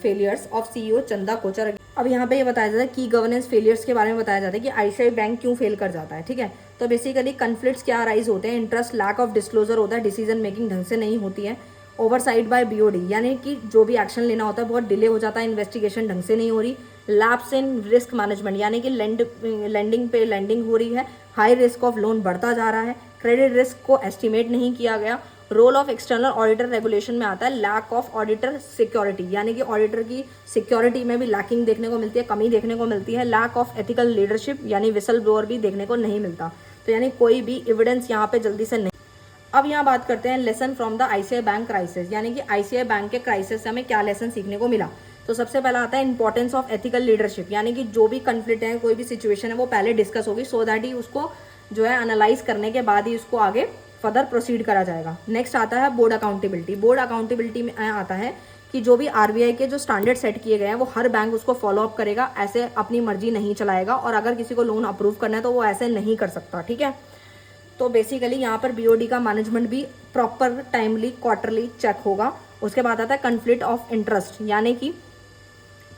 failures of CEO Chanda Kochhar. अब यहाँ पे ये बताया जाता है की गवर्नेंस फेलियर्स के बारे में बताया जाता है कि आईसीआई बैंक क्यों फेल कर जाता है, ठीक है। तो बेसिकली कन्फ्लिक्ट्स क्या अराइज होते हैं, इंटरेस्ट लैक ऑफ डिस्क्लोजर होता है, डिसीजन मेकिंग ढंग से नहीं होती है, ओवरसाइट बाय बीओडी यानी कि जो भी एक्शन लेना होता है बहुत डिले हो जाता है, इन्वेस्टिगेशन ढंग से नहीं हो रही, लैप्स इन रिस्क मैनेजमेंट यानी कि लैंडिंग पे लैंडिंग हो रही है, हाई रिस्क ऑफ लोन बढ़ता जा रहा है, क्रेडिट रिस्क को एस्टिमेट नहीं किया गया, role of external auditor regulation में आता है लैक ऑफ ऑडिटर सिक्योरिटी यानी कि ऑडिटर की सिक्योरिटी में भी लैकिंग देखने को मिलती है, कमी देखने को मिलती है, लैक ऑफ एथिकल लीडरशिप यानी विसल ब्लोअर भी देखने को नहीं मिलता। तो यानी कोई भी एविडेंस यहाँ पे जल्दी से नहीं। अब यहाँ बात करते हैं lesson from the ICI bank crisis, यानी कि आईसीआई बैंक के क्राइसिस से हमें क्या लेसन सीखने को मिला। तो सबसे पहला आता है इंपॉर्टेंस ऑफ एथिकल लीडरशिप, यानी कि जो भी कन्फ्लिक्ट है, कोई भी सिचुएशन है, वो पहले डिस्कस होगी सो दैट ही उसको जो है एनालाइज करने के बाद ही उसको आगे फर्दर प्रोसीड करा जाएगा। नेक्स्ट आता है बोर्ड अकाउंटेबिलिटी। बोर्ड अकाउंटेबिलिटी में आता है कि जो भी आरबीआई के जो स्टैंडर्ड सेट किए गए हैं वो हर बैंक उसको फॉलो अप करेगा, ऐसे अपनी मर्जी नहीं चलाएगा, और अगर किसी को लोन अप्रूव करना है तो वो ऐसे नहीं कर सकता, ठीक है। तो बेसिकली यहाँ पर बीओडी का मैनेजमेंट भी प्रॉपर टाइमली क्वार्टरली चेक होगा। उसके बाद आता है कन्फ्लिक्ट ऑफ इंटरेस्ट, यानी कि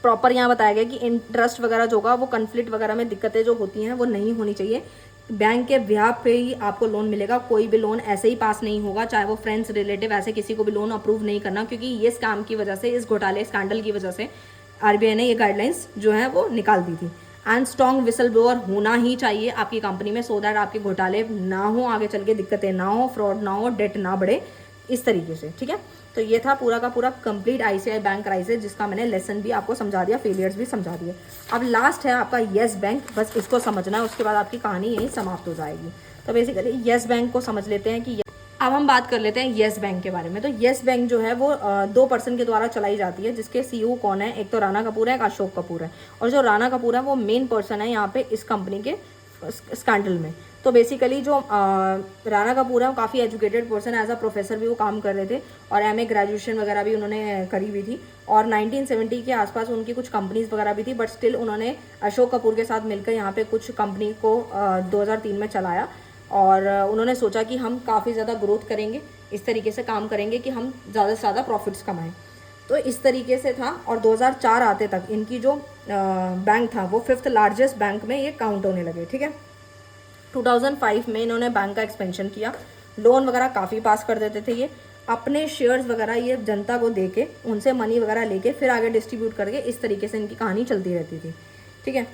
प्रॉपर यहाँ बताया गया कि इंटरेस्ट वगैरह जो होगा वो कन्फ्लिक्ट वगैरह में दिक्कतें जो होती हैं वो नहीं होनी चाहिए, बैंक के ब्याह पे ही आपको लोन मिलेगा, कोई भी लोन ऐसे ही पास नहीं होगा, चाहे वो फ्रेंड्स रिलेटिव ऐसे किसी को भी लोन अप्रूव नहीं करना, क्योंकि ये स्कैम की वजह से, इस घोटाले स्कैंडल की वजह से आरबीआई ने ये गाइडलाइंस जो है वो निकाल दी थी। एंड स्ट्रॉन्ग विसल ब्लोअर होना ही चाहिए आपकी कंपनी में, सो दैट आपके घोटाले ना हो, आगे चल के दिक्कतें ना हो, फ्रॉड ना हो, डेट ना बढ़े, इस तरीके से, ठीक है। तो ये था पूरा का पूरा कंप्लीट आईसीआई बैंक क्राइसिस, जिसका मैंने लेसन भी आपको समझा दिया, फेलियर्स भी समझा दिए। अब लास्ट है आपका येस बैंक, बस इसको समझना है, उसके बाद आपकी कहानी यहीं समाप्त हो जाएगी। तो बेसिकली येस बैंक को समझ लेते हैं कि अब हम बात कर लेते हैं येस बैंक के बारे में। तो येस बैंक जो है वो 2 पर्सन के द्वारा चलाई जाती है, जिसके सीईओ कौन है, एक तो राणा कपूर है, एक अशोक कपूर है। और जो राणा कपूर है वो मेन पर्सन है यहाँ पे इस कंपनी के स्कैंडल में। तो बेसिकली जो राणा कपूर है वो काफ़ी educated person, as a professor भी वो काम कर रहे थे और एमए ग्रेजुएशन वगैरह भी उन्होंने करी हुई थी, और 1970 के आसपास उनकी कुछ कंपनीज वगैरह भी थी, बट स्टिल उन्होंने अशोक कपूर के साथ मिलकर यहाँ पे कुछ कंपनी को 2003 में चलाया, और उन्होंने सोचा कि हम काफ़ी ज़्यादा ग्रोथ करेंगे, इस तरीके से काम करेंगे कि हम ज़्यादा से ज़्यादा प्रॉफिट्स कमाएं। तो इस तरीके से था, और 2004 आते तक इनकी जो बैंक था वो 5th लार्जेस्ट बैंक में ये काउंट होने लगे, ठीक है। 2005 में इन्होंने बैंक का एक्सपेंशन किया, लोन वगैरह काफ़ी पास कर देते थे, ये अपने शेयर्स वगैरह ये जनता को दे के उनसे मनी वगैरह लेके फिर आगे डिस्ट्रीब्यूट करके, इस तरीके से इनकी कहानी चलती रहती थी, ठीक है।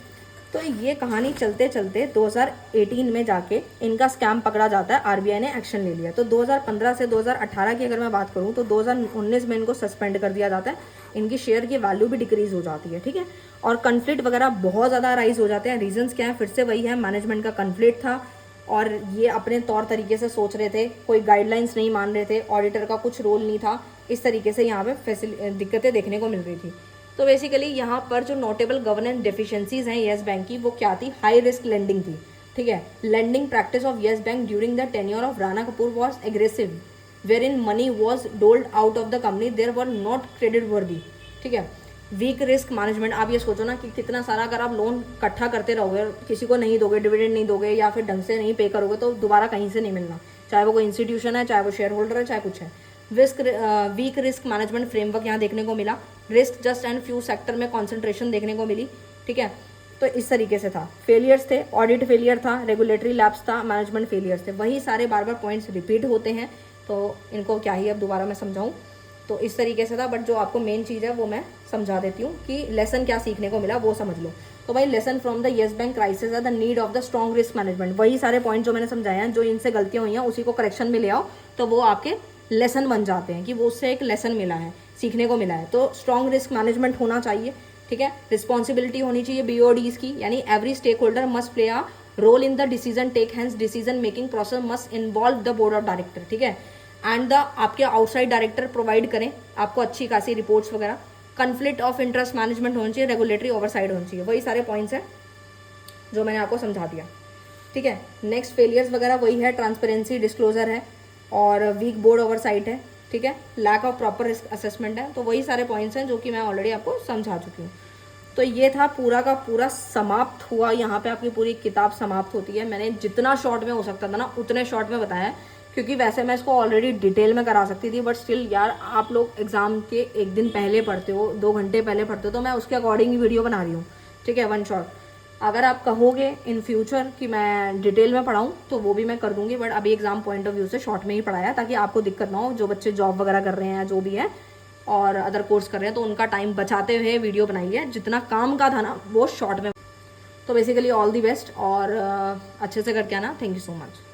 तो ये कहानी चलते चलते 2018 में जाके इनका स्कैम पकड़ा जाता है, आरबीआई ने एक्शन ले लिया। तो 2015 से 2018 की अगर मैं बात करूँ तो 2019 में इनको सस्पेंड कर दिया जाता है, इनकी शेयर की वैल्यू भी डिक्रीज हो जाती है, ठीक है। और कन्फ्लिक्ट वगैरह बहुत ज़्यादा राइज हो जाते हैं। रीजंस क्या है, फिर से वही है, मैनेजमेंट का कन्फ्लिक्ट था और ये अपने तौर तरीके से सोच रहे थे, कोई गाइडलाइंस नहीं मान रहे थे, ऑडिटर का कुछ रोल नहीं था, इस तरीके से यहाँ पे दिक्कतें देखने को मिल रही थी। तो बेसिकली यहाँ पर जो नोटेबल गवर्नेंस डेफिशिएंसीज हैं येस बैंक की, वो क्या थी, हाई रिस्क लेंडिंग थी, ठीक है। Lending practice of Yes Bank during the tenure of Rana Kapoor was aggressive, wherein money was doled out of the company, there were not credit worthy, ठीक है। वीक रिस्क मैनेजमेंट, आप ये सोचो ना कि कितना सारा अगर आप लोन इकट्ठा करते रहोगे, किसी को नहीं दोगे, डिविडेंड नहीं दोगे, या फिर ढंग से नहीं पे करोगे, तो दोबारा कहीं से नहीं मिलना, चाहे वो कोई इंस्टीट्यूशन है, चाहे वो शेयर होल्डर है, चाहे कुछ है। वीक रिस्क मैनेजमेंट फ्रेमवर्क यहाँ देखने को मिला। Risk just and few sector में कॉन्सेंट्रेशन देखने को मिली, ठीक है। तो इस तरीके से था। फेलियर्स थे, ऑडिट फेलियर था, रेगुलेटरी लैप्स था, मैनेजमेंट फेलियर्स थे, वही सारे बार बार पॉइंट्स रिपीट होते हैं, तो इनको क्या ही अब दोबारा मैं समझाऊँ। तो इस तरीके से था, बट जो आपको मेन चीज़ है वो मैं समझा देती हूँ कि लेसन क्या सीखने को मिला वो समझ लो। तो भाई lesson from the Yes Bank crisis है the need of the strong risk management. वही सारे पॉइंट जो मैंने समझाए हैं, जो इनसे गलतियाँ हुई हैं उसी को करेक्शन में ले आओ, तो वो आपके लेसन बन जाते हैं कि वो उससे एक लेसन मिला है, सीखने को मिला है। तो स्ट्रॉन्ग रिस्क मैनेजमेंट होना चाहिए, ठीक है। रिस्पॉन्सिबिलिटी होनी चाहिए BODs की, यानी every stakeholder must play a role in the decision take, hence decision making process must involve the board of director, ठीक है। एंड द आपके आउटसाइड डायरेक्टर प्रोवाइड करें आपको अच्छी खासी रिपोर्ट्स वगैरह। कन्फ्लिक्ट ऑफ इंटरेस्ट मैनेजमेंट होनी चाहिए, रेगुलेटरी ओवरसाइड होनी चाहिए। वही सारे पॉइंट्स हैं जो मैंने आपको समझा दिया, ठीक है। नेक्स्ट फेलियर्स वगैरह वही है, ट्रांसपेरेंसी, डिस्क्लोजर है, और वीक बोर्ड ओवरसाइट है, ठीक है। Lack of proper risk assessment है। तो वही सारे पॉइंट्स हैं जो कि मैं ऑलरेडी आपको समझा चुकी हूँ। तो ये था पूरा का पूरा समाप्त हुआ, यहाँ पे आपकी पूरी किताब समाप्त होती है। मैंने जितना शॉर्ट में हो सकता था ना उतने शॉर्ट में बताया है, क्योंकि वैसे मैं इसको ऑलरेडी डिटेल में करा सकती थी, बट स्टिल यार आप लोग एग्जाम के एक दिन पहले पढ़ते हो, 2 घंटे पहले पढ़ते हो, तो मैं उसके अकॉर्डिंग ही वीडियो बना रही हूँ, ठीक है, वन शॉट। अगर आप कहोगे इन फ्यूचर कि मैं डिटेल में पढ़ाऊँ तो वो भी मैं कर दूंगी, बट अभी एग्जाम पॉइंट ऑफ व्यू से शॉर्ट में ही पढ़ाया, ताकि आपको दिक्कत ना हो। जो बच्चे जॉब वगैरह कर रहे हैं, जो भी है, और अदर कोर्स कर रहे हैं, तो उनका टाइम बचाते हुए वीडियो बनाई है। जितना काम का था ना वो शॉर्ट में। तो बेसिकली ऑल दी बेस्ट, और अच्छे से करके आना। Thank you so much.